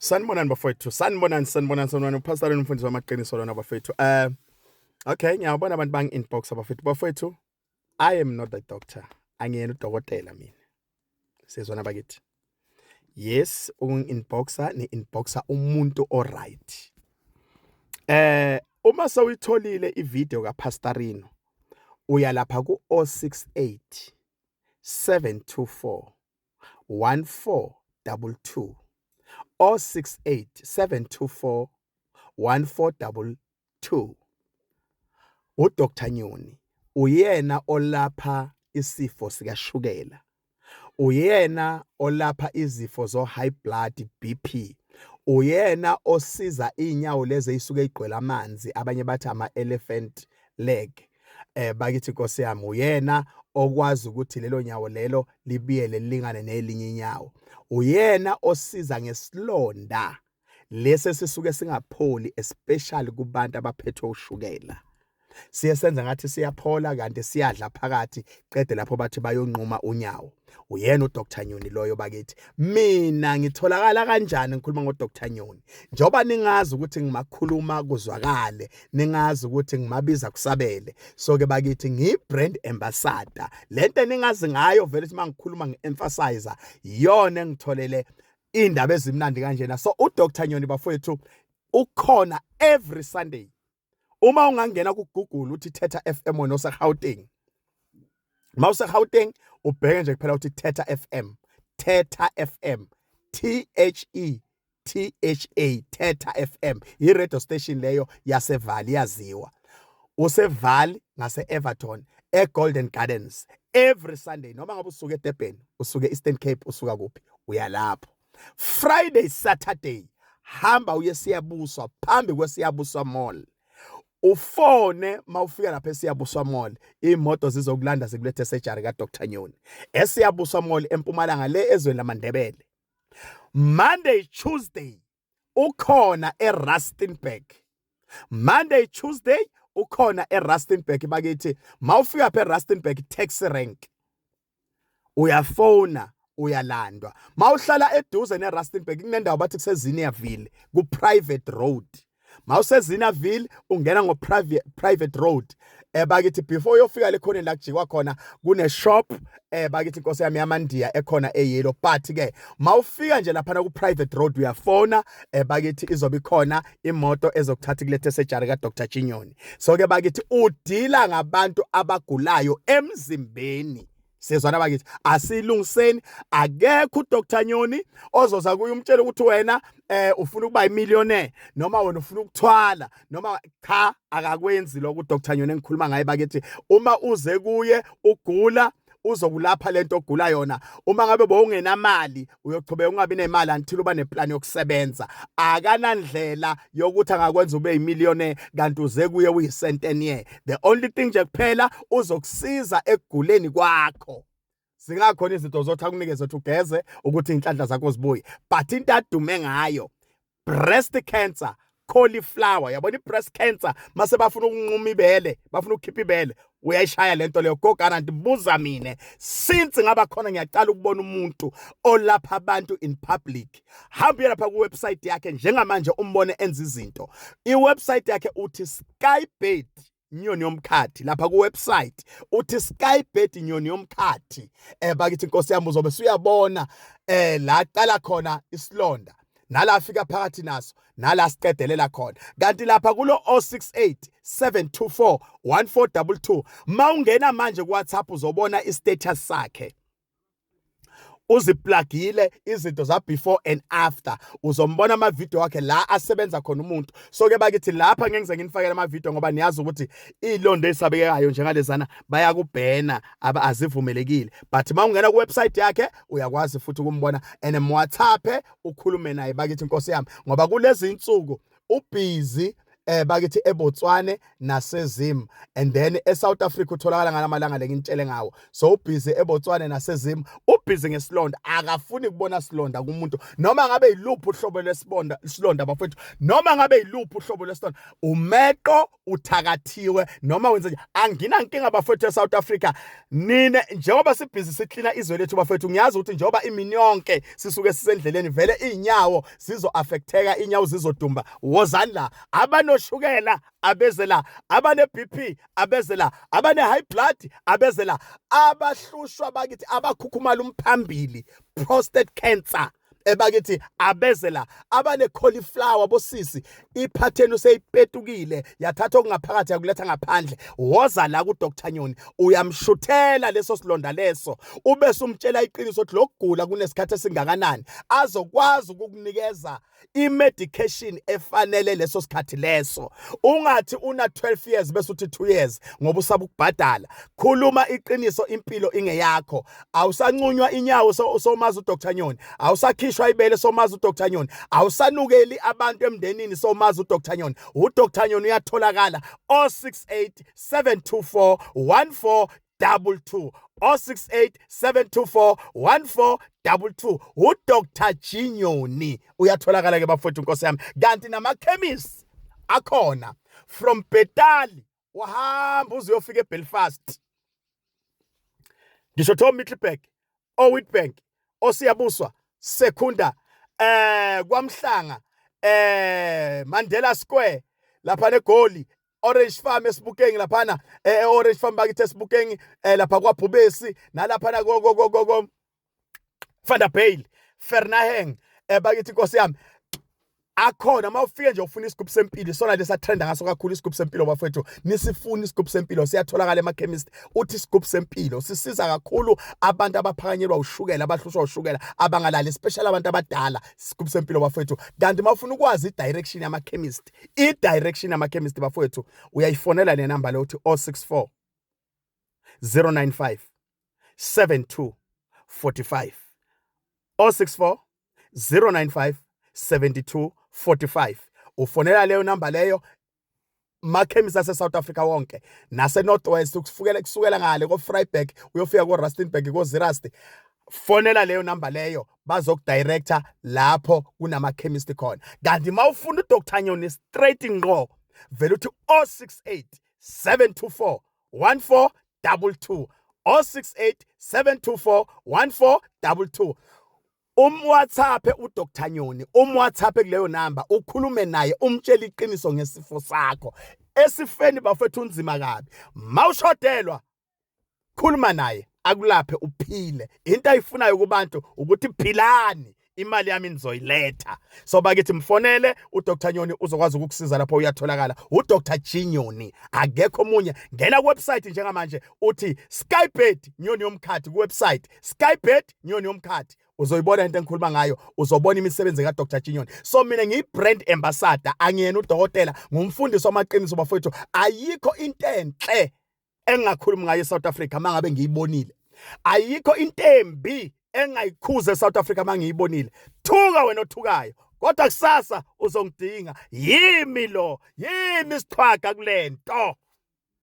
Sanibonani bafowethu, sanibonani upastor umfundisi wamaqiniso lona bafowethu. Okay, ngiyabona abantu bangi-inbox bafowethu. I am not a doctor. Angiyena udokotela mina. Sizwana bakithi. Yes, ungi-inboxa ni-inboxa umuntu oright. Uma sewuyitholile ivideo kaPastorino, uya lapha ku 068 724 1422. 068 724 1422. uDr Nyoni uyena olapha isifo sikashukela, uyena olapha izifo zo high blood BP, uyena osiza inyawo lezi ezisuke igqwele amanzi abanye bathi ama elephant leg. Bakithi Nkosi yami uyena okwazi ukuthi lelo nyawo lelo libiyele lingane nelinye inyawo. Uyena osiza ngesilonda lese sisuke singapholi, especially kubantu abaphethwe ushukela. Siyesenza ngathi siyaphola kanti siyadla phakathi, qede lapho bathi bayonquma unyawo. Uyena uDr Nyoni loyo bakithi. Mina ngitholakala kanjani ngikhuluma ngoDr Nyoni? Njoba ningazi ukuthi ngimakhuluma kuzwakale, ningazi ukuthi ngimabiza kusabele. So ke bakithi ngibrand ambassador. Lento ningazi ngayo vele uma ngikhuluma ngi-emphasize yona engitholele indaba ezimnandi kanjena. So uDr Nyoni bafowethu ukhona every Sunday. Uma ungangena ku Google uthi Thetha FM wena useGauteng. Mawuse Gauteng ubheke nje kuphela uthi Thetha FM. Thetha FM. THETHA Thetha FM. I radio station leyo yaseVali yaziwa. UseVali ngase Everton eGolden Gardens every Sunday. Noma ngabe usuke eDurban, usuke Eastern Cape, usuka kuphi, uyalapho. Friday, Saturday hamba uye Siyabuswa phambi kweSiyabuswa Mall. Ufone mawufika lapha eSiyabuswa Mall, imoto zizokulanda zikulethe esurgery kaDr Nyoni. eSiyabuswa Mall eMpumalanga le ezweni lamaNdebele. Monday, Tuesday ukhona eRustenburg. Monday, Tuesday ukhona eRustenburg bakithi. Mawufika lapha eRustenburg taxi rank, uyafona uyalandwa. Mawuhlala eduze neRustenburg kunendawo bathi kuseZinierville ku private road. MawuseZinierville ungena ngo private road. Bakithi before uyofika le khona la kujikwa khona kune shop bakithi Nkosi yami yamandiya ekhona eyellow, but ke mawufika nje lapha ku private road uyafona bakithi izobe ikhona imoto ezokuthatha kulethe surgery kaDr Nyoni. So ke bakithi udila ngabantu abagulayo emzimbeni. Sizwana bakithi asilungiseni, akekho uDr Nyoni ozoza kuye umtshela ukuthi wena ufuna ukuba imillionaire noma wena ufuna ukuthwala noma cha, akakwenzi lokho uDr Nyoni engikhuluma ngaye bakithi. Uma uze kuye ugula uzokulapha lento ogula yona. Uma ngabe bowungenamali uyochubeka ungabi nemali until uba neplan yokusebenza. Akanandlela yokuthi angakwenza ube imillionaire kanti uze kuye uyisentenier. The only thing nje kuphela uzokusiza ekuguleni kwakho. Singakhona izinto zothi akunikeze ukuthi ugeze ukuthi inhlanhla zakho zibuye, but into adume ngayo breast cancer, cauliflower. Yabona i-breast cancer mase bafuna ukunquma ibele, bafuna ukukhipha ibele, uyayishaya lento leyo. Gogana ndibuza mina, since ngaba khona ngiyaqala ukubona umuntu olapha abantu in public. Hamba lapha ku website yakhe njengamanje umbone enza izinto. I-website yakhe uthi Skybed Nyoni Yomkhathi. Lapha ku website uthi Skybed Nyoni Yomkhathi. Bakithi Nkosi yami uzobe uyabona la qala khona isilonda, nala afika phakathi naso, nala siqedelela khona. Kanti lapha kulo 068 724 1422 mawungena manje ku WhatsApp uzobona istatus sakhe. Uziplugile izinto za before and after, uzombona ama video wakhe la asebenza khona umuntu. So ke bakithi lapha ngeke ngize nginifakele ama video ngoba niyazi ukuthi ilondo esabekekayo njengalezana bayakubhena azivumelekile, but mawungena ku website yakhe uyakwazi futhi ukumbona and WhatsApp ukhulume naye bakithi Nkosi yami, ngoba kulezi insuku ubusy bakithi eBotswana naseZim, and then eSouth Africa utholakala ngalamalanga lengintshele ngawo. So ubhizi eBotswana naseZim, ubhizi ngesilonda, akafuni kubona silonda kumuntu noma ngabe yiluphi uhlobo lwesibonda isilonda bafethu, noma ngabe yiluphi uhlobo lwesilonda, umeqo uthakathiwe noma wenze nje. Angina inkinga bafethu eSouth Africa, nine njengoba sibhizi siklina izwe lethu bafethu, ngiyazi ukuthi njengoba imini yonke sisuke sisendleleni vele inyawo zizo affecteka, inyawo zizodumba. Wozani la abanoshukela abezela, abane BP abezela, abane high blood abezela, abahlushwa bakithi abakhukhumala umphambili prostate cancer ebakithi abezela, abane cauliflower bosisi iphatheni useyipetukile yathatha okungaphakathi yakuletha ngaphandle. Woza la ku Dr Nyoni uyamshuthela leso silonda leso, ube sumtshela iqiniso ukuthi lokugula kunesikhathi esingakanani, azokwazi ukukunikeza imedication efanele leso sikhathi leso. Ungathi una 12 years bese uthi 2 years ngoba usaba ukubhadala. Khuluma iqiniso, impilo ingeyakho. Awusancunywa inyawo somazi uDr Nyoni, awusakhishwa ibele somazi uDr Nyoni, awusanukeli abantu emndenini somazi uDr Nyoni. uDr Nyoni uyatholakala 068 724 1422 068 724 1422. uDr Nyoni uyatholakala ke bafowethu, Nkosi yami. Kanti namakhemisi akhona from Betali wahamba uze uyofika eBelfast, ngisho Tom Middleburg, Witbank, Osiyabuswa, Secunda, kwaMhlanga, Mandela Square lapha neGoli, Orange Farm esibukeng laphana, Orange Farm bakithi esibukeng lapha kwaBhubesi, nalapha na go Vanderbijl, Vernaheng, bakithi Nkosi yami. Akhona mawufike nje ufuna isigubhu sempilo, sona lesa trenda ngaso kakhulu isigubhu sempilo bafethu. Nisifuna isigubhu sempilo, siyatholakala emakhemist. Uthi isigubhu sempilo sisiza kakhulu abantu abaphakanyelwa ushukela, abahlushwa ushukela, abangalali, especially abantu abadala. Isigubhu sempilo bafethu. Kanti mawufuna ukwazi i-direction yamakhemist, i-direction yamakhemist bafethu, uyayifonela le number le uthi 064 095 7245 064 095 7245. Ufonela leyo number leyo. Makhemisi ase South Africa wonke nase Northwest, kusukela ngale ko Vryburg uyofika ko Rustenburg ko Zerust, fonela leyo number leyo bazokudirector lapho kunamakhemisi khona. Kanti mawufuna uDr Nyoni straight ngqo, vele uthi 068 724 1422 068 724 1422. WhatsApp uDr Nyoni, WhatsApp kuleyo number, ukhulume naye, umtshela iqiniso ngesifo sakho. Esifeni bafethu unzima kabi, mawushodelwa khuluma naye akulaphe uphile. Into ayifunayo kubantu ukuthi philani, imali yami nizoyiletha. So bakithi mfonele uDr Nyoni uzokwazi ukukusiza lapho uyatholakala. uDr Nyoni akekho omunye. Ngena ku website njengamanje uthi Skybed Nyoni Yomkhathi, ku website Skybed Nyoni Yomkhathi. Uzoyibona into engikhuluma ngayo, uzobona imisebenzi kaDr Nyoni. So mina ngiyi-brand ambassador, angiyena udokotela, ngumfundisi wamaqiniso bafowethu. Ayikho into enhle engakhuluma ngayo eSouth Africa mangabe ngiyibonile. Ayikho into embi engayikhuza eSouth Africa mangiyibonile. Thuka wena othukayo, kodwa kusasa uzongidinga. Yimi lo, yimi isichwaga kulento.